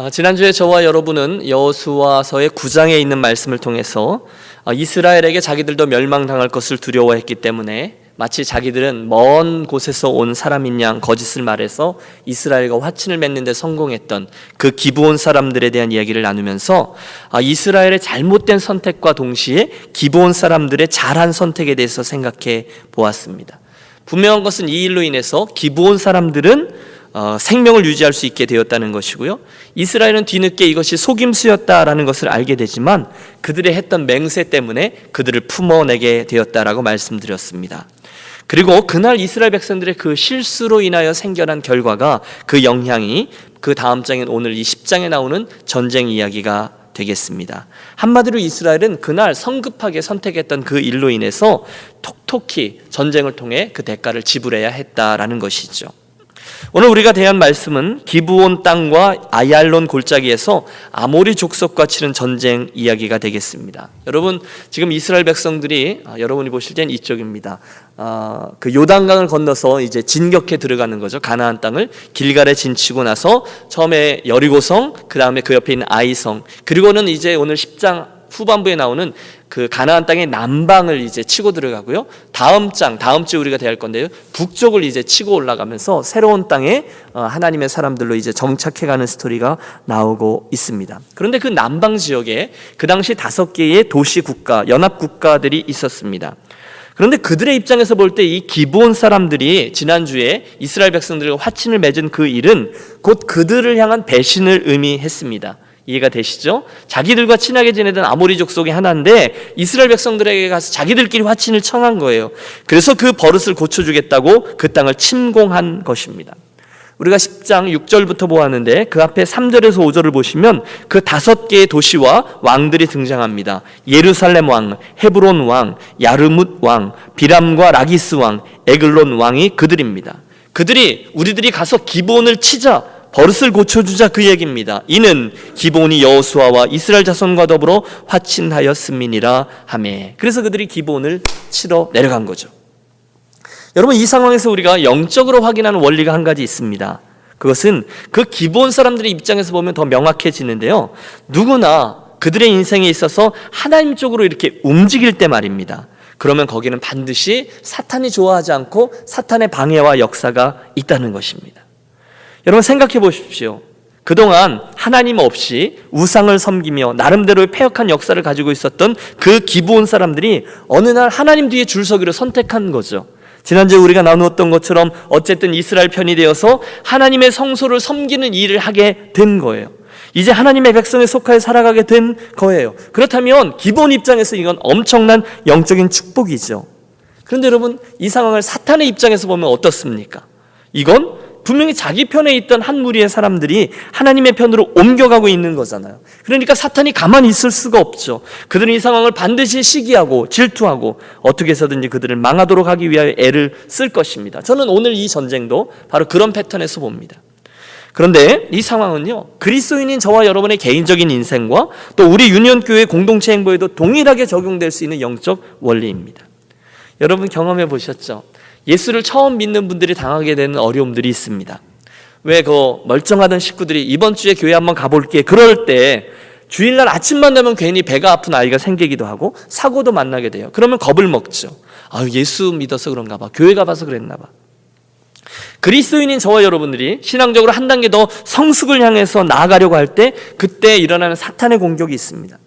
지난주에 저와 여러분은 여호수아서의 9장에 있는 말씀을 통해서 이스라엘에게 자기들도 멸망당할 것을 두려워했기 때문에 마치 자기들은 먼 곳에서 온 사람인 양 거짓을 말해서 이스라엘과 화친을 맺는 데 성공했던 그 기브온 사람들에 대한 이야기를 나누면서 이스라엘의 잘못된 선택과 동시에 기브온 사람들의 잘한 선택에 대해서 생각해 보았습니다. 분명한 것은 이 일로 인해서 기브온 사람들은 생명을 유지할 수 있게 되었다는 것이고요, 이스라엘은 뒤늦게 이것이 속임수였다라는 것을 알게 되지만 그들의 했던 맹세 때문에 그들을 품어내게 되었다라고 말씀드렸습니다. 그리고 그날 이스라엘 백성들의 그 실수로 인하여 생겨난 결과가, 그 영향이 그 다음 장인 오늘 이 10장에 나오는 전쟁 이야기가 되겠습니다. 한마디로 이스라엘은 그날 성급하게 선택했던 그 일로 인해서 톡톡히 전쟁을 통해 그 대가를 지불해야 했다라는 것이죠. 오늘 우리가 대한 말씀은 기브온 땅과 아얄론 골짜기에서 아모리 족속과 치른 전쟁 이야기가 되겠습니다. 여러분, 지금 이스라엘 백성들이 여러분이 보실 땐 이쪽입니다. 그 요단강을 건너서 이제 진격해 들어가는 거죠. 가나안 땅을 길갈에 진치고 나서 처음에 여리고성, 그 다음에 그 옆에 있는 아이성, 그리고는 이제 오늘 10장 후반부에 나오는 그 가나안 땅의 남방을 이제 치고 들어가고요, 다음 주에 우리가 대할 건데요, 북쪽을 이제 치고 올라가면서 새로운 땅에 하나님의 사람들로 이제 정착해가는 스토리가 나오고 있습니다. 그런데 그 남방 지역에 그 당시 5개의 도시 국가, 연합 국가들이 있었습니다. 그런데 그들의 입장에서 볼 때 이 기브온 사람들이 지난주에 이스라엘 백성들과 화친을 맺은 그 일은 곧 그들을 향한 배신을 의미했습니다. 이해가 되시죠? 자기들과 친하게 지내던 아모리 족속의 하나인데 이스라엘 백성들에게 가서 자기들끼리 화친을 청한 거예요. 그래서 그 버릇을 고쳐주겠다고 그 땅을 침공한 것입니다. 우리가 10장 6절부터 보았는데 그 앞에 3절에서 5절을 보시면 그 5개의 도시와 왕들이 등장합니다. 예루살렘 왕, 헤브론 왕, 야르뭇 왕, 비람과 라기스 왕, 에글론 왕이 그들입니다. 그들이 우리들이 가서 기브온을 치자, 버릇을 고쳐주자, 그 얘기입니다. 이는 기브온이 여호수아와 이스라엘 자손과 더불어 화친하였음이니라 하매. 그래서 그들이 기브온을 치러 내려간 거죠. 여러분, 이 상황에서 우리가 영적으로 확인하는 원리가 한 가지 있습니다. 그것은 그 기브온 사람들의 입장에서 보면 더 명확해지는데요, 누구나 그들의 인생에 있어서 하나님 쪽으로 이렇게 움직일 때 말입니다, 그러면 거기는 반드시 사탄이 좋아하지 않고 사탄의 방해와 역사가 있다는 것입니다. 여러분, 생각해 보십시오. 그동안 하나님 없이 우상을 섬기며 나름대로의 패역한 역사를 가지고 있었던 그 기브온 사람들이 어느 날 하나님 뒤에 줄 서기를 선택한 거죠. 지난주에 우리가 나누었던 것처럼 어쨌든 이스라엘 편이 되어서 하나님의 성소를 섬기는 일을 하게 된 거예요. 이제 하나님의 백성에 속하여 살아가게 된 거예요. 그렇다면 기브온 입장에서 이건 엄청난 영적인 축복이죠. 그런데 여러분, 이 상황을 사탄의 입장에서 보면 어떻습니까? 이건 분명히 자기 편에 있던 한 무리의 사람들이 하나님의 편으로 옮겨가고 있는 거잖아요. 그러니까 사탄이 가만히 있을 수가 없죠. 그들은 이 상황을 반드시 시기하고 질투하고 어떻게 해서든지 그들을 망하도록 하기 위하여 애를 쓸 것입니다. 저는 오늘 이 전쟁도 바로 그런 패턴에서 봅니다. 그런데 이 상황은요, 그리스도인인 저와 여러분의 개인적인 인생과 또 우리 유년교회 공동체 행보에도 동일하게 적용될 수 있는 영적 원리입니다. 여러분 경험해 보셨죠? 예수를 처음 믿는 분들이 당하게 되는 어려움들이 있습니다. 왜 그 멀쩡하던 식구들이 이번 주에 교회 한번 가볼게, 그럴 때 주일날 아침만 되면 괜히 배가 아픈 아이가 생기기도 하고 사고도 만나게 돼요. 그러면 겁을 먹죠. 예수 믿어서 그런가 봐, 교회 가봐서 그랬나 봐. 그리스도인인 저와 여러분들이 신앙적으로 한 단계 더 성숙을 향해서 나아가려고 할 때 그때 일어나는 사탄의 공격이 있습니다.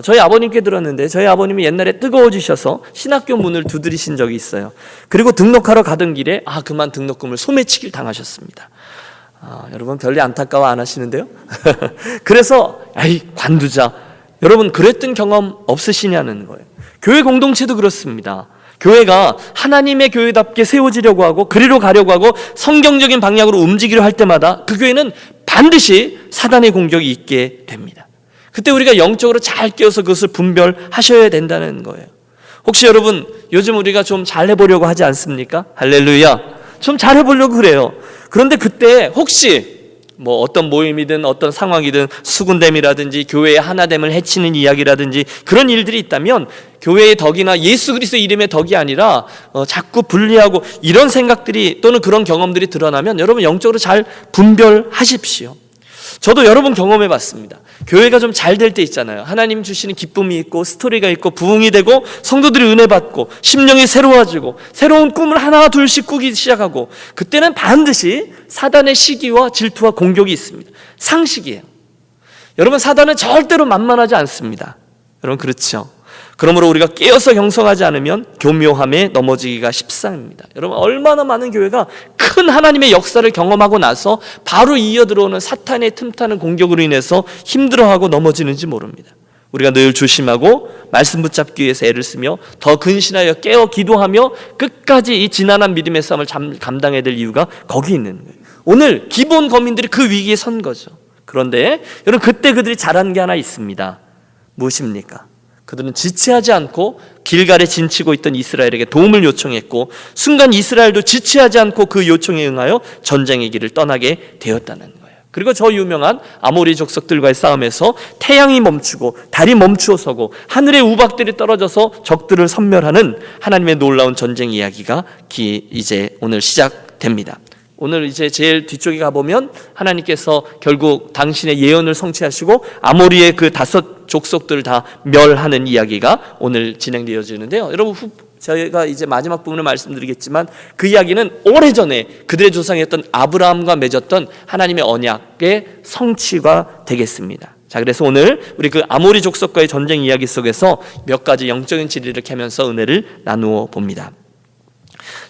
저희 아버님께 들었는데 저희 아버님이 옛날에 뜨거워지셔서 신학교 문을 두드리신 적이 있어요. 그리고 등록하러 가던 길에 그만 등록금을 소매치기를 당하셨습니다. 여러분 별로 안타까워 안 하시는데요? 그래서 관두자. 여러분 그랬던 경험 없으시냐는 거예요. 교회 공동체도 그렇습니다. 교회가 하나님의 교회답게 세워지려고 하고 그리로 가려고 하고 성경적인 방향으로 움직이려 할 때마다 그 교회는 반드시 사단의 공격이 있게 됩니다. 그때 우리가 영적으로 잘 깨어서 그것을 분별하셔야 된다는 거예요. 혹시 여러분 요즘 우리가 좀 잘해보려고 하지 않습니까? 할렐루야. 좀 잘해보려고 그래요. 그런데 그때 혹시 어떤 모임이든 어떤 상황이든 수군됨이라든지 교회의 하나됨을 해치는 이야기라든지 그런 일들이 있다면 교회의 덕이나 예수 그리스도 이름의 덕이 아니라 자꾸 분리하고 이런 생각들이 또는 그런 경험들이 드러나면 여러분 영적으로 잘 분별하십시오. 저도 여러 번 경험해 봤습니다. 교회가 좀 잘 될 때 있잖아요. 하나님 주시는 기쁨이 있고 스토리가 있고 부흥이 되고 성도들이 은혜 받고 심령이 새로워지고 새로운 꿈을 하나 둘씩 꾸기 시작하고, 그때는 반드시 사단의 시기와 질투와 공격이 있습니다. 상식이에요. 여러분, 사단은 절대로 만만하지 않습니다. 여러분, 그렇죠? 그러므로 우리가 깨어서 경성하지 않으면 교묘함에 넘어지기가 십상입니다. 여러분, 얼마나 많은 교회가 큰 하나님의 역사를 경험하고 나서 바로 이어 들어오는 사탄의 틈타는 공격으로 인해서 힘들어하고 넘어지는지 모릅니다. 우리가 늘 조심하고 말씀 붙잡기 위해서 애를 쓰며 더 근신하여 깨어 기도하며 끝까지 이 지난한 믿음의 싸움을 감당해야 될 이유가 거기 있는 거예요. 오늘 기본 거민들이 그 위기에 선 거죠. 그런데 여러분, 그때 그들이 잘한 게 하나 있습니다. 무엇입니까? 그들은 지체하지 않고 길갈에 진치고 있던 이스라엘에게 도움을 요청했고, 순간 이스라엘도 지체하지 않고 그 요청에 응하여 전쟁의 길을 떠나게 되었다는 거예요. 그리고 저 유명한 아모리 족속들과의 싸움에서 태양이 멈추고 달이 멈추어 서고 하늘의 우박들이 떨어져서 적들을 섬멸하는 하나님의 놀라운 전쟁 이야기가 이제 오늘 시작됩니다. 오늘 이제 제일 뒤쪽에 가보면 하나님께서 결국 당신의 예언을 성취하시고 아모리의 그 5 족속들을 다 멸하는 이야기가 오늘 진행되어지는데요. 여러분, 저희가 이제 마지막 부분을 말씀드리겠지만 그 이야기는 오래전에 그들의 조상이었던 아브라함과 맺었던 하나님의 언약의 성취가 되겠습니다. 자, 그래서 오늘 우리 그 아모리 족속과의 전쟁 이야기 속에서 몇 가지 영적인 진리를 캐면서 은혜를 나누어 봅니다.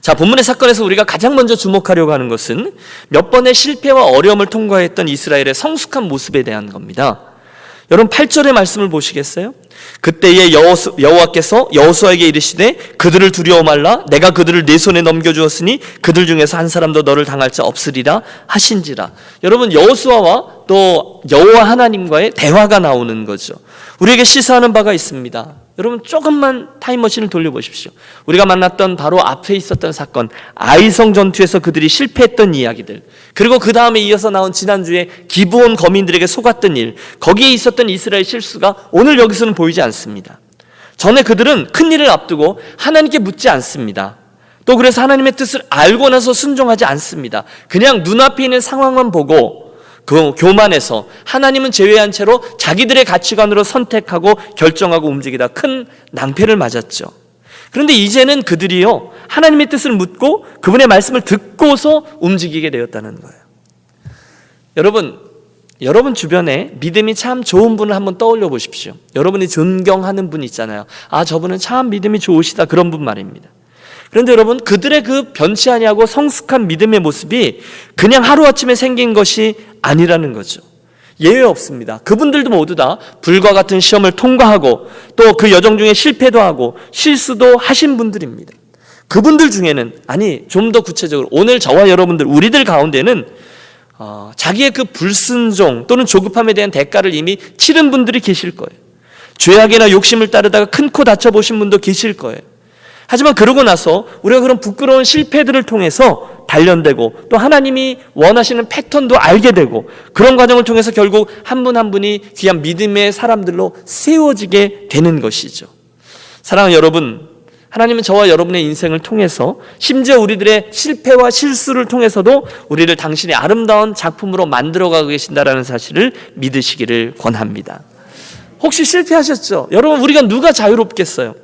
자, 본문의 사건에서 우리가 가장 먼저 주목하려고 하는 것은 몇 번의 실패와 어려움을 통과했던 이스라엘의 성숙한 모습에 대한 겁니다. 여러분, 8절의 말씀을 보시겠어요? 그때에 여호와께서 여호수아에게 이르시되 그들을 두려워 말라. 내가 그들을 내 손에 넘겨주었으니 그들 중에서 한 사람도 너를 당할 자 없으리라 하신지라. 여러분, 여호수아와 또 여호와 하나님과의 대화가 나오는 거죠. 우리에게 시사하는 바가 있습니다. 여러분, 조금만 타임머신을 돌려보십시오. 우리가 만났던 바로 앞에 있었던 사건, 아이성 전투에서 그들이 실패했던 이야기들, 그리고 그 다음에 이어서 나온 지난주에 기브온 거민들에게 속았던 일, 거기에 있었던 이스라엘 실수가 오늘 여기서는 보이지 않습니다. 전에 그들은 큰 일을 앞두고 하나님께 묻지 않습니다. 또 그래서 하나님의 뜻을 알고 나서 순종하지 않습니다. 그냥 눈앞에 있는 상황만 보고 그 교만해서 하나님은 제외한 채로 자기들의 가치관으로 선택하고 결정하고 움직이다 큰 낭패를 맞았죠. 그런데 이제는 그들이요, 하나님의 뜻을 묻고 그분의 말씀을 듣고서 움직이게 되었다는 거예요. 여러분 주변에 믿음이 참 좋은 분을 한번 떠올려 보십시오. 여러분이 존경하는 분 있잖아요. 아, 저분은 참 믿음이 좋으시다, 그런 분 말입니다. 그런데 여러분, 그들의 그 변치 아니하고 성숙한 믿음의 모습이 그냥 하루아침에 생긴 것이 아니라는 거죠. 예외 없습니다. 그분들도 모두 다 불과 같은 시험을 통과하고 또 그 여정 중에 실패도 하고 실수도 하신 분들입니다. 그분들 중에는, 아니 좀 더 구체적으로 오늘 저와 여러분들, 우리들 가운데는 자기의 그 불순종 또는 조급함에 대한 대가를 이미 치른 분들이 계실 거예요. 죄악이나 욕심을 따르다가 큰 코 다쳐보신 분도 계실 거예요. 하지만 그러고 나서 우리가 그런 부끄러운 실패들을 통해서 단련되고 또 하나님이 원하시는 패턴도 알게 되고, 그런 과정을 통해서 결국 한 분 한 분이 귀한 믿음의 사람들로 세워지게 되는 것이죠. 사랑하는 여러분, 하나님은 저와 여러분의 인생을 통해서 심지어 우리들의 실패와 실수를 통해서도 우리를 당신의 아름다운 작품으로 만들어가고 계신다라는 사실을 믿으시기를 권합니다. 혹시 실패하셨죠? 여러분, 우리가 누가 자유롭겠어요?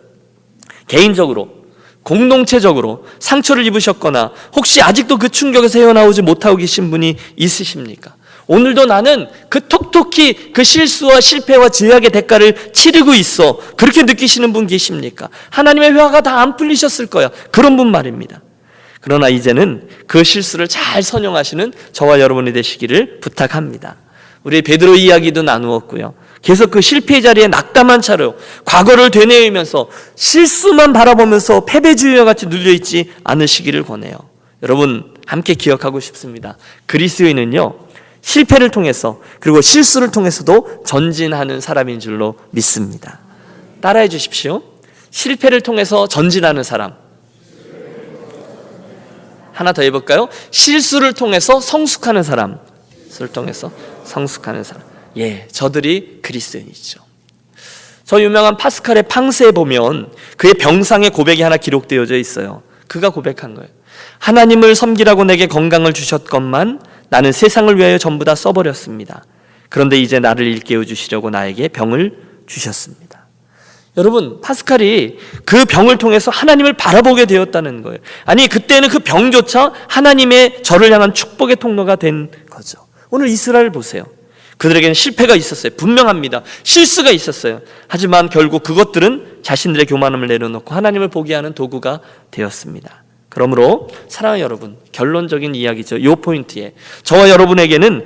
개인적으로, 공동체적으로 상처를 입으셨거나 혹시 아직도 그 충격에서 헤어나오지 못하고 계신 분이 있으십니까? 오늘도 나는 그 톡톡히 그 실수와 실패와 죄악의 대가를 치르고 있어, 그렇게 느끼시는 분 계십니까? 하나님의 회화가 다 안 풀리셨을 거야, 그런 분 말입니다. 그러나 이제는 그 실수를 잘 선용하시는 저와 여러분이 되시기를 부탁합니다. 우리 베드로 이야기도 나누었고요, 계속 그 실패의 자리에 낙담한 차로 과거를 되뇌이면서 실수만 바라보면서 패배주의와 같이 눌려있지 않으시기를 권해요. 여러분, 함께 기억하고 싶습니다. 그리스도인은요, 실패를 통해서 그리고 실수를 통해서도 전진하는 사람인 줄로 믿습니다. 따라해 주십시오. 실패를 통해서 전진하는 사람. 하나 더 해볼까요? 실수를 통해서 성숙하는 사람. 실수를 통해서 성숙하는 사람. 예, 저들이 그리스도인이죠. 저 유명한 파스칼의 팡세에 보면 그의 병상의 고백이 하나 기록되어져 있어요. 그가 고백한 거예요. 하나님을 섬기라고 내게 건강을 주셨건만 나는 세상을 위하여 전부 다 써버렸습니다. 그런데 이제 나를 일깨워 주시려고 나에게 병을 주셨습니다. 여러분, 파스칼이 그 병을 통해서 하나님을 바라보게 되었다는 거예요. 아니, 그때는 그 병조차 하나님의 저를 향한 축복의 통로가 된 거죠. 오늘 이스라엘 보세요. 그들에게는 실패가 있었어요. 분명합니다. 실수가 있었어요. 하지만 결국 그것들은 자신들의 교만함을 내려놓고 하나님을 보게 하는 도구가 되었습니다. 그러므로 사랑하는 여러분, 결론적인 이야기죠. 이 포인트에 저와 여러분에게는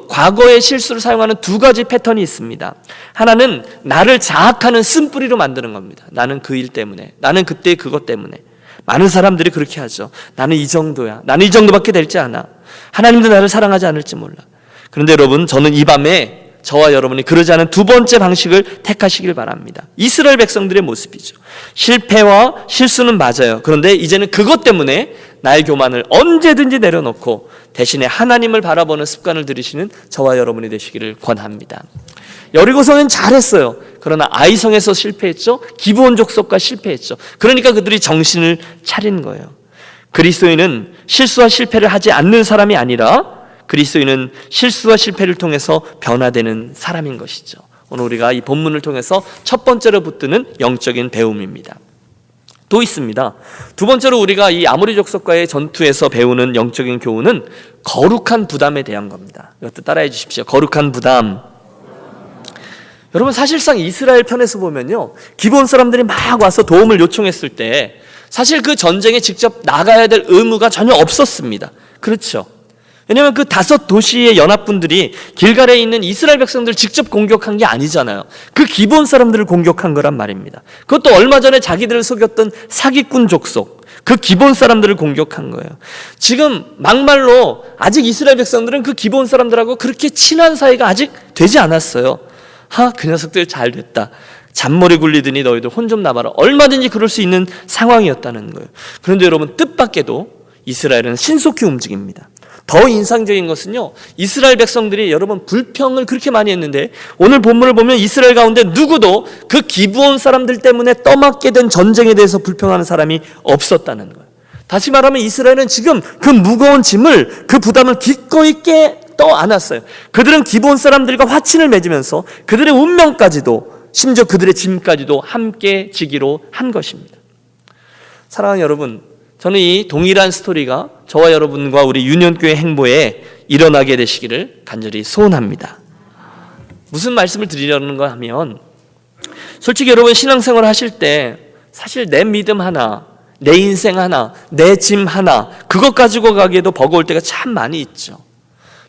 과거의 실수를 사용하는 두 가지 패턴이 있습니다. 하나는 나를 자학하는 쓴뿌리로 만드는 겁니다. 나는 그 일 때문에, 나는 그때 그것 때문에. 많은 사람들이 그렇게 하죠. 나는 이 정도야. 나는 이 정도밖에 되지 않아. 하나님도 나를 사랑하지 않을지 몰라. 그런데 여러분, 저는 이 밤에 저와 여러분이 그러지 않은 두 번째 방식을 택하시길 바랍니다. 이스라엘 백성들의 모습이죠. 실패와 실수는 맞아요. 그런데 이제는 그것 때문에 나의 교만을 언제든지 내려놓고 대신에 하나님을 바라보는 습관을 들이시는 저와 여러분이 되시기를 권합니다. 여리고성은 잘했어요. 그러나 아이성에서 실패했죠. 기브온 족속과 실패했죠. 그러니까 그들이 정신을 차린 거예요. 그리스도인은 실수와 실패를 하지 않는 사람이 아니라 그리스도인은 실수와 실패를 통해서 변화되는 사람인 것이죠. 오늘 우리가 이 본문을 통해서 첫 번째로 붙드는 영적인 배움입니다. 또 있습니다. 두 번째로 우리가 이 아모리 족속과의 전투에서 배우는 영적인 교훈은 거룩한 부담에 대한 겁니다. 이것도 따라해 주십시오. 거룩한 부담. 여러분, 사실상 이스라엘 편에서 보면요, 기브온 사람들이 막 와서 도움을 요청했을 때 사실 그 전쟁에 직접 나가야 될 의무가 전혀 없었습니다. 그렇죠? 왜냐하면 그 5도시의 연합군들이 길갈에 있는 이스라엘 백성들을 직접 공격한 게 아니잖아요. 그 기브온 사람들을 공격한 거란 말입니다. 그것도 얼마 전에 자기들을 속였던 사기꾼 족속, 그 기브온 사람들을 공격한 거예요. 지금 막말로 아직 이스라엘 백성들은 그 기브온 사람들하고 그렇게 친한 사이가 아직 되지 않았어요. 그 녀석들 잘 됐다. 잔머리 굴리더니 너희들 혼 좀 나봐라. 얼마든지 그럴 수 있는 상황이었다는 거예요. 그런데 여러분, 뜻밖에도 이스라엘은 신속히 움직입니다. 더 인상적인 것은요, 이스라엘 백성들이 여러분 불평을 그렇게 많이 했는데 오늘 본문을 보면 이스라엘 가운데 누구도 그 기브온 사람들 때문에 떠맡게 된 전쟁에 대해서 불평하는 사람이 없었다는 거예요. 다시 말하면 이스라엘은 지금 그 무거운 짐을, 그 부담을 기꺼이 떠 안았어요. 그들은 기브온 사람들과 화친을 맺으면서 그들의 운명까지도, 심지어 그들의 짐까지도 함께 지기로 한 것입니다. 사랑하는 여러분, 저는 이 동일한 스토리가 저와 여러분과 우리 유년교회 행보에 일어나게 되시기를 간절히 소원합니다. 무슨 말씀을 드리려는가 하면, 솔직히 여러분 신앙생활 하실 때 사실 내 믿음 하나, 내 인생 하나, 내 짐 하나, 그것 가지고 가기에도 버거울 때가 참 많이 있죠.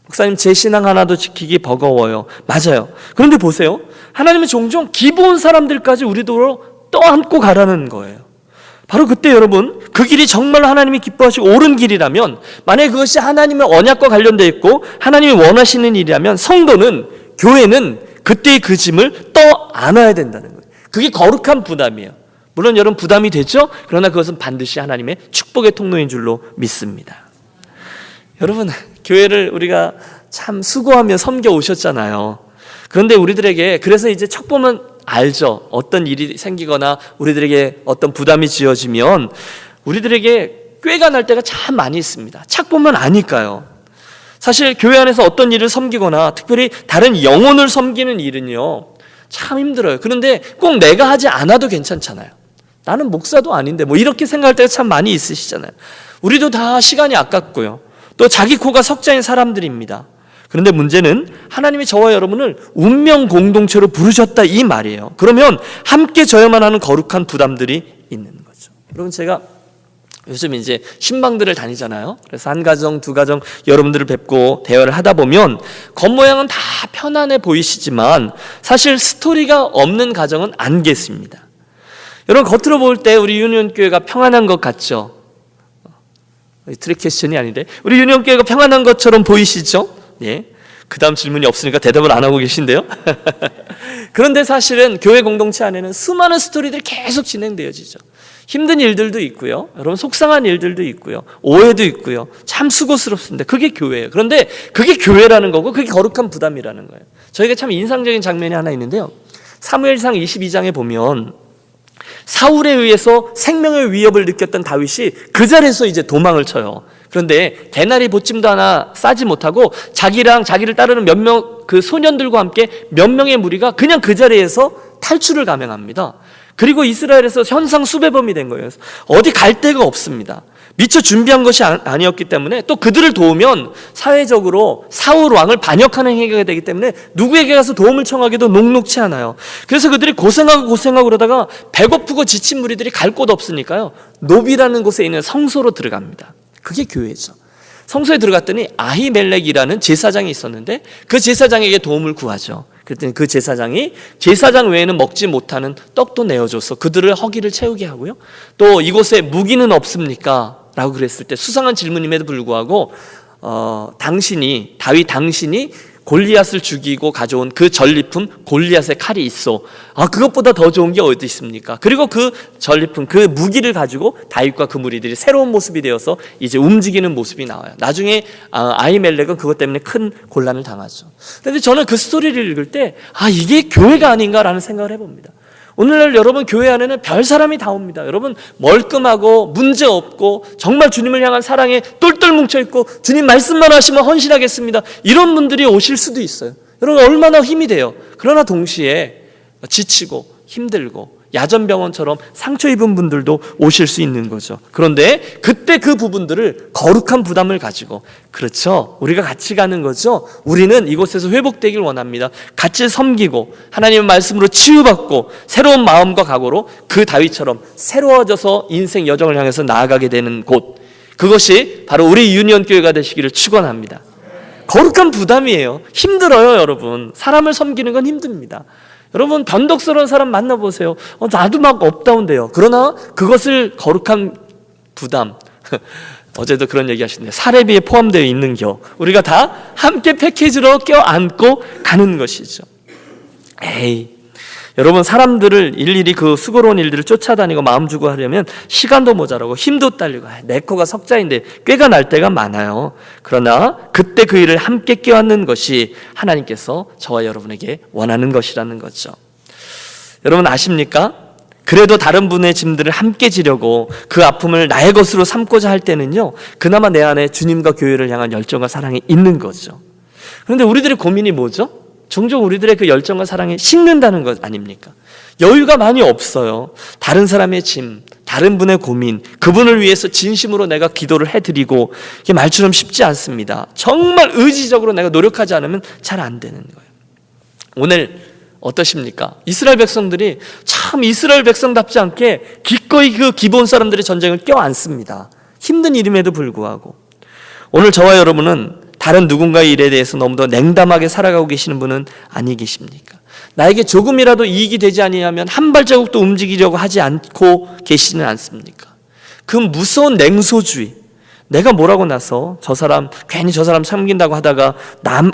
목사님, 제 신앙 하나도 지키기 버거워요. 맞아요. 그런데 보세요. 하나님은 종종 기브온 사람들까지 우리도 떠안고 가라는 거예요. 바로 그때 여러분, 그 길이 정말로 하나님이 기뻐하시고 옳은 길이라면, 만약에 그것이 하나님의 언약과 관련되어 있고 하나님이 원하시는 일이라면 성도는, 교회는 그때의 그 짐을 떠 안아야 된다는 거예요. 그게 거룩한 부담이에요. 물론 여러분 부담이 되죠? 그러나 그것은 반드시 하나님의 축복의 통로인 줄로 믿습니다. 여러분, 교회를 우리가 참 수고하며 섬겨 오셨잖아요. 그런데 우리들에게, 그래서 이제 척 보면 알죠. 어떤 일이 생기거나 우리들에게 어떤 부담이 지어지면 우리들에게 꾀가 날 때가 참 많이 있습니다. 착 보면 아니까요. 사실 교회 안에서 어떤 일을 섬기거나 특별히 다른 영혼을 섬기는 일은요, 참 힘들어요. 그런데 꼭 내가 하지 않아도 괜찮잖아요. 나는 목사도 아닌데 이렇게 생각할 때가 참 많이 있으시잖아요. 우리도 다 시간이 아깝고요, 또 자기 코가 석자인 사람들입니다. 그런데 문제는 하나님이 저와 여러분을 운명 공동체로 부르셨다, 이 말이에요. 그러면 함께 져야만 하는 거룩한 부담들이 있는 거죠. 여러분, 제가 요즘 이제 신방들을 다니잖아요. 그래서 한 가정, 두 가정 여러분들을 뵙고 대화를 하다 보면 겉모양은 다 편안해 보이시지만 사실 스토리가 없는 가정은 안 계십니다. 여러분, 겉으로 볼 때 우리 유니온교회가 평안한 것 같죠? 트랙 퀘스천이 아닌데 우리 유니온교회가 평안한 것처럼 보이시죠? 예. 그 다음 질문이 없으니까 대답을 안 하고 계신데요. 그런데 사실은 교회 공동체 안에는 수많은 스토리들이 계속 진행되어지죠. 힘든 일들도 있고요, 여러분 속상한 일들도 있고요, 오해도 있고요, 참 수고스럽습니다. 그게 교회예요. 그런데 그게 교회라는 거고 그게 거룩한 부담이라는 거예요. 저희가 참 인상적인 장면이 하나 있는데요, 사무엘상 22장에 보면 사울에 의해서 생명의 위협을 느꼈던 다윗이 그 자리에서 이제 도망을 쳐요. 그런데 개나리 보찜도 하나 싸지 못하고 자기랑 자기를 따르는 몇 명, 그 소년들과 함께 몇 명의 무리가 그냥 그 자리에서 탈출을 감행합니다. 그리고 이스라엘에서 현상 수배범이 된 거예요. 어디 갈 데가 없습니다. 미처 준비한 것이 아니었기 때문에 또 그들을 도우면 사회적으로 사울 왕을 반역하는 행위가 되기 때문에 누구에게 가서 도움을 청하기도 녹록치 않아요. 그래서 그들이 고생하고 그러다가 배고프고 지친 무리들이 갈 곳 없으니까요, 노비라는 곳에 있는 성소로 들어갑니다. 그게 교회죠. 성소에 들어갔더니 아히멜렉이라는 제사장이 있었는데 그 제사장에게 도움을 구하죠. 그랬더니 그 제사장이 제사장 외에는 먹지 못하는 떡도 내어줘서 그들을 허기를 채우게 하고요, 또 이곳에 무기는 없습니까? 라고 그랬을 때 수상한 질문임에도 불구하고 다윗 당신이 골리앗을 죽이고 가져온 그 전리품 골리앗의 칼이 있어. 그것보다 더 좋은 게 어디 있습니까? 그리고 그 전리품, 그 무기를 가지고 다윗과 그 무리들이 새로운 모습이 되어서 이제 움직이는 모습이 나와요. 나중에 아히멜렉은 그것 때문에 큰 곤란을 당하죠. 그런데 저는 그 스토리를 읽을 때 이게 교회가 아닌가라는 생각을 해봅니다. 오늘날 여러분 교회 안에는 별 사람이 다 옵니다. 여러분 멀끔하고 문제없고 정말 주님을 향한 사랑에 똘똘 뭉쳐있고 주님 말씀만 하시면 헌신하겠습니다, 이런 분들이 오실 수도 있어요. 여러분 얼마나 힘이 돼요. 그러나 동시에 지치고 힘들고 야전병원처럼 상처 입은 분들도 오실 수 있는 거죠. 그런데 그때 그 부분들을 거룩한 부담을 가지고, 그렇죠, 우리가 같이 가는 거죠. 우리는 이곳에서 회복되길 원합니다. 같이 섬기고 하나님의 말씀으로 치유받고 새로운 마음과 각오로 그 다윗처럼 새로워져서 인생 여정을 향해서 나아가게 되는 곳, 그것이 바로 우리 유니온교회가 되시기를 축원합니다. 거룩한 부담이에요. 힘들어요. 여러분, 사람을 섬기는 건 힘듭니다. 여러분 변덕스러운 사람 만나보세요. 나도 막 업다운돼요. 그러나 그것을 거룩한 부담, 어제도 그런 얘기 하시는데 사례비에 포함되어 있는겨, 우리가 다 함께 패키지로 껴안고 가는 것이죠. 여러분 사람들을 일일이 그 수고로운 일들을 쫓아다니고 마음 주고 하려면 시간도 모자라고 힘도 딸리고 내 코가 석자인데 꾀가 날 때가 많아요. 그러나 그때 그 일을 함께 껴안는 것이 하나님께서 저와 여러분에게 원하는 것이라는 거죠. 여러분 아십니까? 그래도 다른 분의 짐들을 함께 지려고 그 아픔을 나의 것으로 삼고자 할 때는요, 그나마 내 안에 주님과 교회를 향한 열정과 사랑이 있는 거죠. 그런데 우리들의 고민이 뭐죠? 종종 우리들의 그 열정과 사랑이 식는다는 것 아닙니까? 여유가 많이 없어요. 다른 사람의 짐, 다른 분의 고민, 그분을 위해서 진심으로 내가 기도를 해드리고, 이게 말처럼 쉽지 않습니다. 정말 의지적으로 내가 노력하지 않으면 잘 안 되는 거예요. 오늘 어떠십니까? 이스라엘 백성들이 참 이스라엘 백성답지 않게 기꺼이 그 기본 사람들의 전쟁을 껴안습니다. 힘든 일임에도 불구하고. 오늘 저와 여러분은 다른 누군가의 일에 대해서 너무도 냉담하게 살아가고 계시는 분은 아니 계십니까? 나에게 조금이라도 이익이 되지 아니하면 한 발자국도 움직이려고 하지 않고 계시는 않습니까? 그 무서운 냉소주의, 내가 뭐라고 나서 괜히 저 사람 섬긴다고 하다가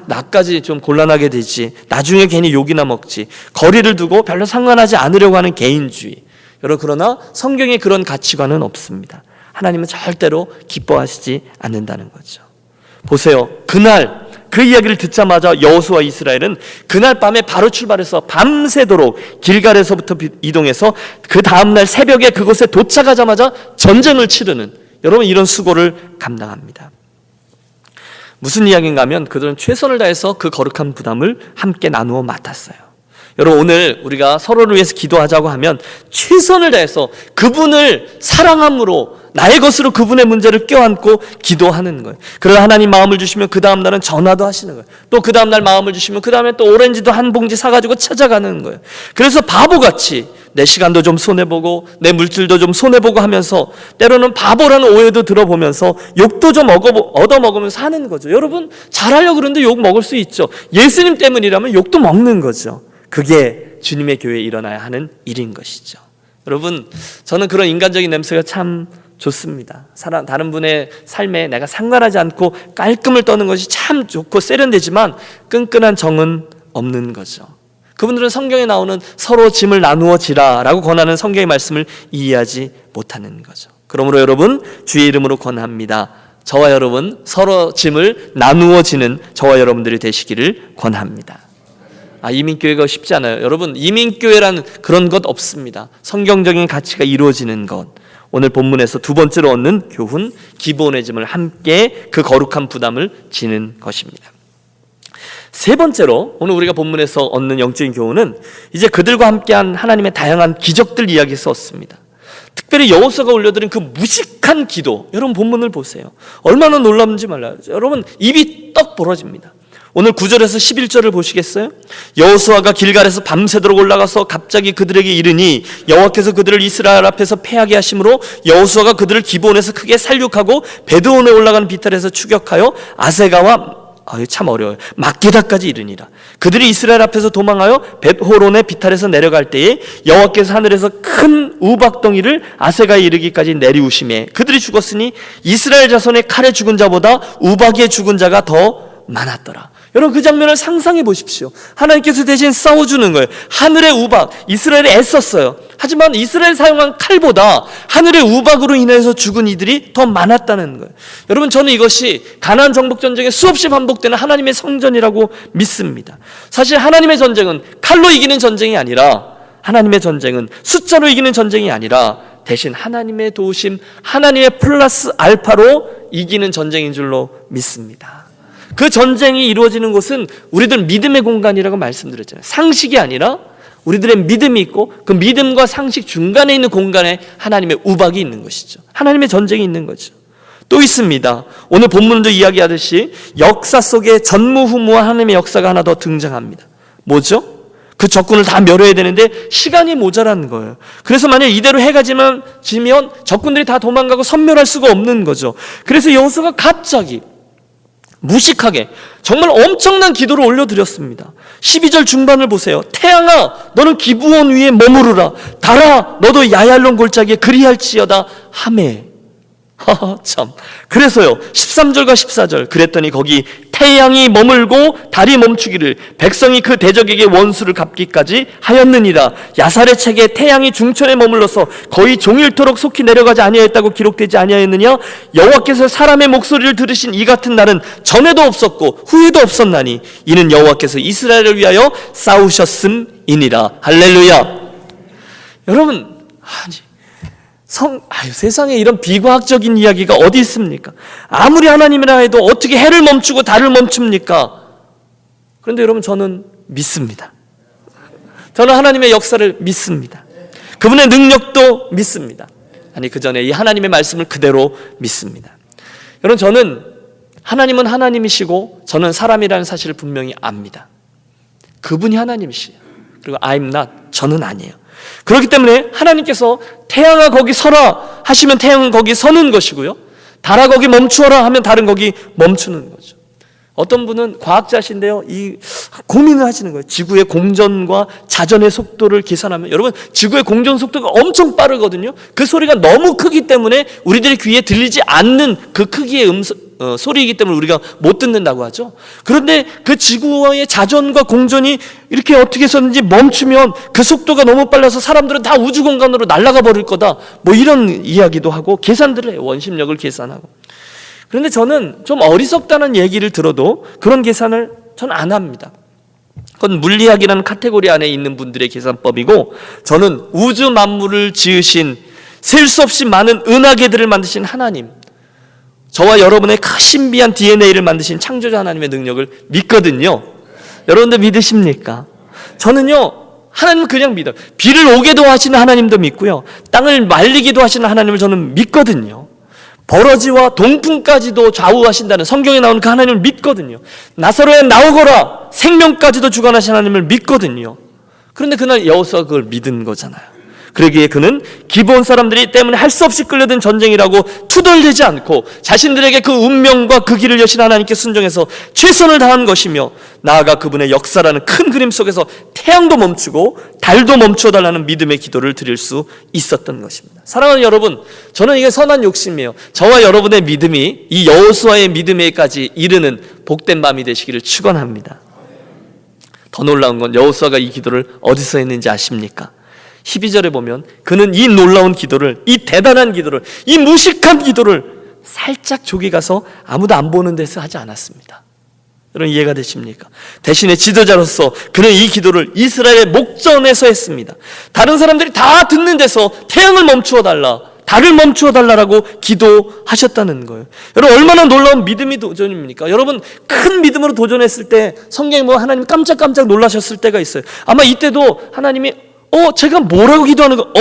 나까지 좀 곤란하게 되지, 나중에 괜히 욕이나 먹지, 거리를 두고 별로 상관하지 않으려고 하는 개인주의. 여러분 그러나 성경에 그런 가치관은 없습니다. 하나님은 절대로 기뻐하시지 않는다는 거죠. 보세요. 그날 그 이야기를 듣자마자 여호수아 이스라엘은 그날 밤에 바로 출발해서 밤새도록 길갈에서부터 이동해서 그 다음날 새벽에 그곳에 도착하자마자 전쟁을 치르는, 여러분 이런 수고를 감당합니다. 무슨 이야기인가 하면 그들은 최선을 다해서 그 거룩한 부담을 함께 나누어 맡았어요. 여러분 오늘 우리가 서로를 위해서 기도하자고 하면 최선을 다해서 그분을 사랑함으로 나의 것으로 그분의 문제를 껴안고 기도하는 거예요. 그러나 하나님 마음을 주시면 그 다음 날은 전화도 하시는 거예요. 또 그 다음 날 마음을 주시면 그 다음에 또 오렌지도 한 봉지 사가지고 찾아가는 거예요. 그래서 바보같이 내 시간도 좀 손해보고 내 물질도 좀 손해보고 하면서 때로는 바보라는 오해도 들어보면서 욕도 좀 얻어먹으면서 하는 거죠. 여러분 잘하려고 그러는데 욕 먹을 수 있죠. 예수님 때문이라면 욕도 먹는 거죠. 그게 주님의 교회에 일어나야 하는 일인 것이죠. 여러분 저는 그런 인간적인 냄새가 참 좋습니다. 다른 분의 삶에 내가 상관하지 않고 깔끔을 떠는 것이 참 좋고 세련되지만 끈끈한 정은 없는 거죠. 그분들은 성경에 나오는 서로 짐을 나누어 지라라고 권하는 성경의 말씀을 이해하지 못하는 거죠. 그러므로 여러분 주의 이름으로 권합니다. 저와 여러분 서로 짐을 나누어 지는 저와 여러분들이 되시기를 권합니다. 이민교회가 쉽지 않아요. 여러분 이민교회라는 그런 것 없습니다. 성경적인 가치가 이루어지는 것. 오늘 본문에서 두 번째로 얻는 교훈, 기브온의 짐을 함께 그 거룩한 부담을 지는 것입니다. 세 번째로 오늘 우리가 본문에서 얻는 영적인 교훈은 이제 그들과 함께한 하나님의 다양한 기적들 이야기에서 얻습니다. 특별히 여호수아가 올려드린 그 무식한 기도, 여러분 본문을 보세요. 얼마나 놀라운지 몰라요. 여러분 입이 떡 벌어집니다. 오늘 9절에서 11절을 보시겠어요? 여호수아가 길갈에서 밤새도록 올라가서 갑자기 그들에게 이르니 여호와께서 그들을 이스라엘 앞에서 패하게 하심으로 여호수아가 그들을 기브온에서 크게 살육하고 베드온에 올라가는 비탈에서 추격하여 아세가와 참 어려워요. 막게다까지 이르니라. 그들이 이스라엘 앞에서 도망하여 벳호론의 비탈에서 내려갈 때에 여호와께서 하늘에서 큰 우박덩이를 아세가에 이르기까지 내리우시매 그들이 죽었으니 이스라엘 자손의 칼에 죽은 자보다 우박에 죽은 자가 더 많았더라. 여러분 그 장면을 상상해 보십시오. 하나님께서 대신 싸워주는 거예요. 하늘의 우박, 이스라엘이 애썼어요. 하지만 이스라엘 사용한 칼보다 하늘의 우박으로 인해서 죽은 이들이 더 많았다는 거예요. 여러분 저는 이것이 가나안 정복 전쟁에 수없이 반복되는 하나님의 성전이라고 믿습니다. 사실 하나님의 전쟁은 칼로 이기는 전쟁이 아니라, 하나님의 전쟁은 숫자로 이기는 전쟁이 아니라 대신 하나님의 도우심, 하나님의 플러스 알파로 이기는 전쟁인 줄로 믿습니다. 그 전쟁이 이루어지는 곳은 우리들 믿음의 공간이라고 말씀드렸잖아요. 상식이 아니라 우리들의 믿음이 있고 그 믿음과 상식 중간에 있는 공간에 하나님의 우박이 있는 것이죠. 하나님의 전쟁이 있는 거죠. 또 있습니다. 오늘 본문도 이야기하듯이 역사 속에 전무후무한 하나님의 역사가 하나 더 등장합니다. 뭐죠? 그 적군을 다 멸해야 되는데 시간이 모자란 거예요. 그래서 만약 이대로 해가 지면 적군들이 다 도망가고 섬멸할 수가 없는 거죠. 그래서 여호수아가 갑자기 무식하게 정말 엄청난 기도를 올려드렸습니다. 12절 중반을 보세요. 태양아 너는 기브온 위에 머무르라. 달아 너도 야얄론 골짜기에 그리할지어다 하매. 참. 그래서요 13절과 14절 그랬더니 거기 태양이 머물고 달이 멈추기를 백성이 그 대적에게 원수를 갚기까지 하였느니라. 야살의 책에 태양이 중천에 머물러서 거의 종일토록 속히 내려가지 아니하였다고 기록되지 아니하였느냐. 여호와께서 사람의 목소리를 들으신 이 같은 날은 전에도 없었고 후에도 없었나니 이는 여호와께서 이스라엘을 위하여 싸우셨음이니라. 할렐루야. 여러분 세상에 이런 비과학적인 이야기가 어디 있습니까? 아무리 하나님이라 해도 어떻게 해를 멈추고 달을 멈춥니까? 그런데 여러분 저는 믿습니다. 저는 하나님의 역사를 믿습니다. 그분의 능력도 믿습니다. 아니 그 전에 이 하나님의 말씀을 그대로 믿습니다. 여러분 저는 하나님은 하나님이시고 저는 사람이라는 사실을 분명히 압니다. 그분이 하나님이시에요. 그리고 I'm not, 저는 아니에요. 그렇기 때문에 하나님께서 태양아 거기 서라 하시면 태양은 거기 서는 것이고요, 달아 거기 멈추어라 하면 달은 거기 멈추는 거죠. 어떤 분은 과학자신데요, 이 고민을 하시는 거예요. 지구의 공전과 자전의 속도를 계산하면, 여러분 지구의 공전 속도가 엄청 빠르거든요. 그 소리가 너무 크기 때문에 우리들의 귀에 들리지 않는 그 크기의 소리이기 때문에 우리가 못 듣는다고 하죠. 그런데 그 지구의 자전과 공전이 이렇게 어떻게 해서든지 멈추면 그 속도가 너무 빨라서 사람들은 다 우주 공간으로 날아가 버릴 거다, 뭐 이런 이야기도 하고 계산들을 해요. 원심력을 계산하고. 그런데 저는 좀 어리석다는 얘기를 들어도 그런 계산을 전 안 합니다. 그건 물리학이라는 카테고리 안에 있는 분들의 계산법이고, 저는 우주 만물을 지으신 셀 수 없이 많은 은하계들을 만드신 하나님, 저와 여러분의 신비한 DNA를 만드신 창조자 하나님의 능력을 믿거든요. 여러분들 믿으십니까? 저는요, 하나님을 그냥 믿어요. 비를 오게도 하시는 하나님도 믿고요, 땅을 말리기도 하시는 하나님을 저는 믿거든요. 버러지와 동풍까지도 좌우하신다는 성경에 나오는 그 하나님을 믿거든요. 나사로에 나오거라 생명까지도 주관하신 하나님을 믿거든요. 그런데 그날 여호수아가 그걸 믿은 거잖아요. 그러기에 그는 기브온 사람들이 때문에 할 수 없이 끌려든 전쟁이라고 투덜대지 않고 자신들에게 그 운명과 그 길을 여신 하나님께 순종해서 최선을 다한 것이며, 나아가 그분의 역사라는 큰 그림 속에서 태양도 멈추고 달도 멈춰달라는 믿음의 기도를 드릴 수 있었던 것입니다. 사랑하는 여러분, 저는 이게 선한 욕심이에요. 저와 여러분의 믿음이 이 여호수아의 믿음에까지 이르는 복된 밤이 되시기를 축원합니다. 더 놀라운 건 여호수아가 이 기도를 어디서 했는지 아십니까? 12절에 보면 그는 이 놀라운 기도를, 이 대단한 기도를, 이 무식한 기도를 살짝 조기 가서 아무도 안 보는 데서 하지 않았습니다. 여러분 이해가 되십니까? 대신에 지도자로서 그는 이 기도를 이스라엘의 목전에서 했습니다. 다른 사람들이 다 듣는 데서 태양을 멈추어 달라, 달을 멈추어 달라고 기도하셨다는 거예요. 여러분, 얼마나 놀라운 믿음이 도전입니까? 여러분, 큰 믿음으로 도전했을 때 성경에 하나님 깜짝깜짝 놀라셨을 때가 있어요. 아마 이때도 하나님이 제가 뭐라고 기도하는 거?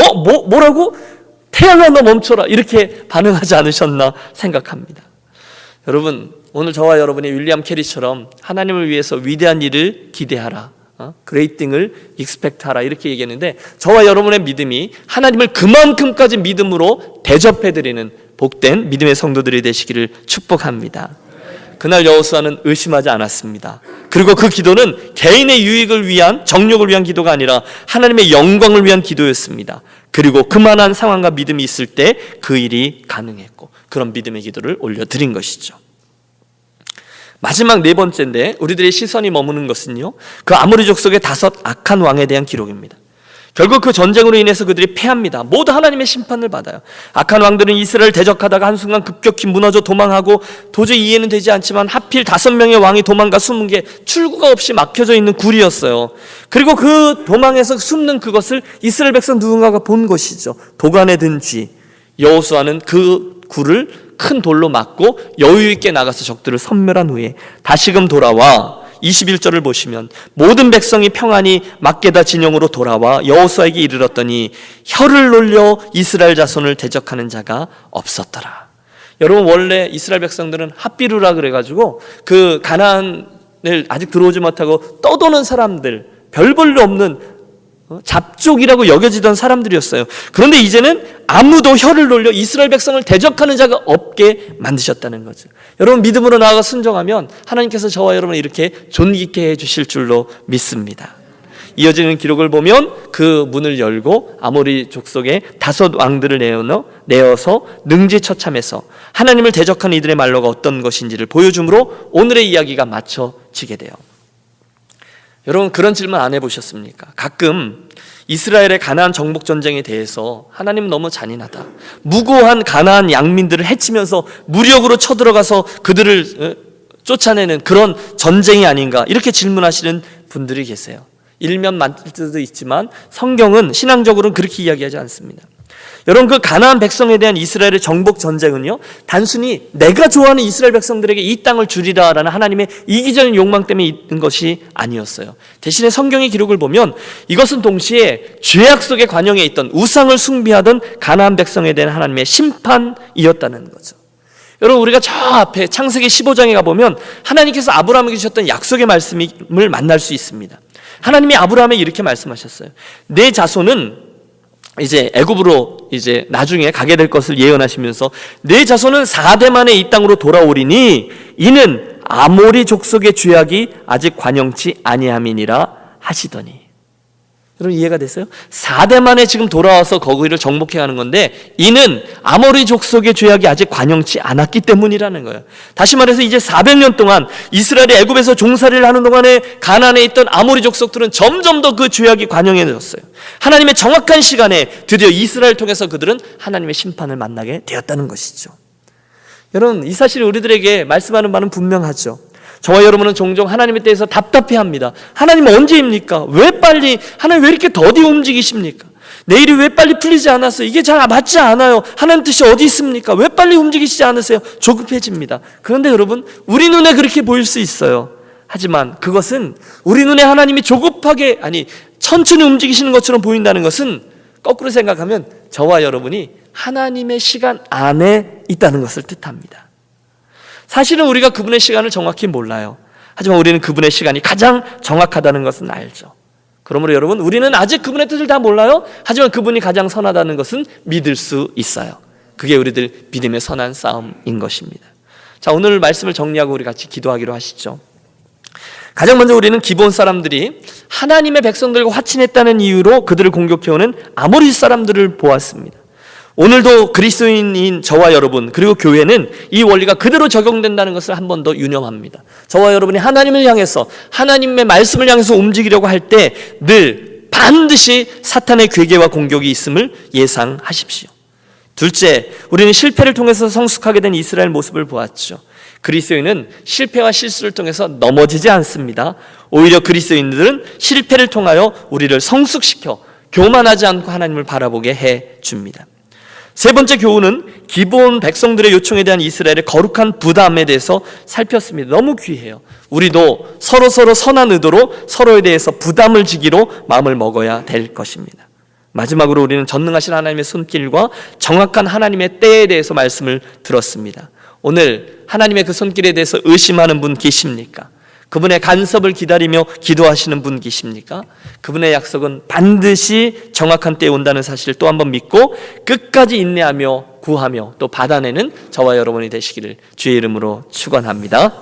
뭐라고? 태양아 너 멈춰라, 이렇게 반응하지 않으셨나 생각합니다. 여러분, 오늘 저와 여러분이 윌리엄 캐리처럼 하나님을 위해서 위대한 일을 기대하라, great thing을 expect하라, 이렇게 얘기했는데, 저와 여러분의 믿음이 하나님을 그만큼까지 믿음으로 대접해드리는 복된 믿음의 성도들이 되시기를 축복합니다. 그날 여호수아는 의심하지 않았습니다. 그리고 그 기도는 개인의 유익을 위한, 정욕을 위한 기도가 아니라 하나님의 영광을 위한 기도였습니다. 그리고 그만한 상황과 믿음이 있을 때 그 일이 가능했고, 그런 믿음의 기도를 올려드린 것이죠. 마지막 네 번째인데, 우리들의 시선이 머무는 것은요, 그 아모리 족속의 5 악한 왕에 대한 기록입니다. 결국 그 전쟁으로 인해서 그들이 패합니다. 모두 하나님의 심판을 받아요. 악한 왕들은 이스라엘을 대적하다가 한순간 급격히 무너져 도망하고, 도저히 이해는 되지 않지만 하필 5명의 왕이 도망가 숨은 게 출구가 없이 막혀져 있는 굴이었어요. 그리고 그 도망해서 숨는 그것을 이스라엘 백성 누군가가 본 것이죠. 도간에 든 쥐. 여호수아는 그 굴을 큰 돌로 막고 여유 있게 나가서 적들을 섬멸한 후에 다시금 돌아와 21절을 보시면 모든 백성이 평안히 막게다 진영으로 돌아와 여호수아에게 이르렀더니 혀를 놀려 이스라엘 자손을 대적하는 자가 없었더라. 여러분, 원래 이스라엘 백성들은 핫비루라 그래가지고 그 가나안을 아직 들어오지 못하고 떠도는 사람들, 별 볼 일 없는 잡족이라고 여겨지던 사람들이었어요. 그런데 이제는 아무도 혀를 놀려 이스라엘 백성을 대적하는 자가 없게 만드셨다는 거죠. 여러분, 믿음으로 나아가 순종하면 하나님께서 저와 여러분을 이렇게 존귀케 해주실 줄로 믿습니다. 이어지는 기록을 보면 그 문을 열고 아모리 족속의 5 왕들을 내어서 능지처참해서 하나님을 대적하는 이들의 말로가 어떤 것인지를 보여줌으로 오늘의 이야기가 맞춰지게 돼요. 여러분, 그런 질문 안 해보셨습니까? 가끔 이스라엘의 가나안 정복 전쟁에 대해서 하나님 너무 잔인하다, 무고한 가나안 양민들을 해치면서 무력으로 쳐들어가서 그들을 쫓아내는 그런 전쟁이 아닌가, 이렇게 질문하시는 분들이 계세요. 일면 맞을 수도 있지만 성경은 신앙적으로는 그렇게 이야기하지 않습니다. 여러분, 그 가나안 백성에 대한 이스라엘의 정복 전쟁은요, 단순히 내가 좋아하는 이스라엘 백성들에게 이 땅을 주리라라는 하나님의 이기적인 욕망 때문에 있는 것이 아니었어요. 대신에 성경의 기록을 보면 이것은 동시에 죄악 속에 관영해 있던, 우상을 숭배하던 가나안 백성에 대한 하나님의 심판이었다는 거죠. 여러분, 우리가 저 앞에 창세기 15장에 가보면 하나님께서 아브라함에게 주셨던 약속의 말씀을 만날 수 있습니다. 하나님이 아브라함에게 이렇게 말씀하셨어요. 내 자손은 이제 애굽으로 이제 나중에 가게 될 것을 예언하시면서 내 자손은 4대 만에 이 땅으로 돌아오리니 이는 아모리 족속의 죄악이 아직 관영치 아니함이니라 하시더니. 여러분, 이해가 됐어요? 4대 만에 지금 돌아와서 거기를 정복해 가는 건데, 이는 아모리 족속의 죄악이 아직 관영치 않았기 때문이라는 거예요. 다시 말해서 이제 400년 동안 이스라엘이 애굽에서 종살이를 하는 동안에 가나안에 있던 아모리 족속들은 점점 더 그 죄악이 관영해졌어요. 하나님의 정확한 시간에 드디어 이스라엘 통해서 그들은 하나님의 심판을 만나게 되었다는 것이죠. 여러분, 이 사실이 우리들에게 말씀하는 바는 분명하죠. 저와 여러분은 종종 하나님에 대해서 답답해합니다. 하나님 언제입니까? 하나님 왜 이렇게 더디 움직이십니까? 내 일이 왜 빨리 풀리지 않았어요? 이게 잘 맞지 않아요. 하나님 뜻이 어디 있습니까? 왜 빨리 움직이시지 않으세요? 조급해집니다. 그런데 여러분, 우리 눈에 그렇게 보일 수 있어요. 하지만 그것은 우리 눈에 하나님이 천천히 움직이시는 것처럼 보인다는 것은 거꾸로 생각하면 저와 여러분이 하나님의 시간 안에 있다는 것을 뜻합니다. 사실은 우리가 그분의 시간을 정확히 몰라요. 하지만 우리는 그분의 시간이 가장 정확하다는 것은 알죠. 그러므로 여러분, 우리는 아직 그분의 뜻을 다 몰라요. 하지만 그분이 가장 선하다는 것은 믿을 수 있어요. 그게 우리들 믿음의 선한 싸움인 것입니다. 자, 오늘 말씀을 정리하고 우리 같이 기도하기로 하시죠. 가장 먼저 우리는 기브온 사람들이 하나님의 백성들과 화친했다는 이유로 그들을 공격해오는 아모리 사람들을 보았습니다. 오늘도 그리스도인인 저와 여러분, 그리고 교회는 이 원리가 그대로 적용된다는 것을 한 번 더 유념합니다. 저와 여러분이 하나님을 향해서, 하나님의 말씀을 향해서 움직이려고 할 때 늘 반드시 사탄의 괴계와 공격이 있음을 예상하십시오. 둘째, 우리는 실패를 통해서 성숙하게 된 이스라엘 모습을 보았죠. 그리스도인은 실패와 실수를 통해서 넘어지지 않습니다. 오히려 그리스도인들은 실패를 통하여 우리를 성숙시켜 교만하지 않고 하나님을 바라보게 해줍니다. 세 번째 교훈은 기브온 백성들의 요청에 대한 이스라엘의 거룩한 부담에 대해서 살폈습니다. 너무 귀해요. 우리도 서로 선한 의도로 서로에 대해서 부담을 지기로 마음을 먹어야 될 것입니다. 마지막으로 우리는 전능하신 하나님의 손길과 정확한 하나님의 때에 대해서 말씀을 들었습니다. 오늘 하나님의 그 손길에 대해서 의심하는 분 계십니까? 그분의 간섭을 기다리며 기도하시는 분 계십니까? 그분의 약속은 반드시 정확한 때에 온다는 사실을 또 한번 믿고 끝까지 인내하며 구하며 또 받아내는 저와 여러분이 되시기를 주의 이름으로 축원합니다.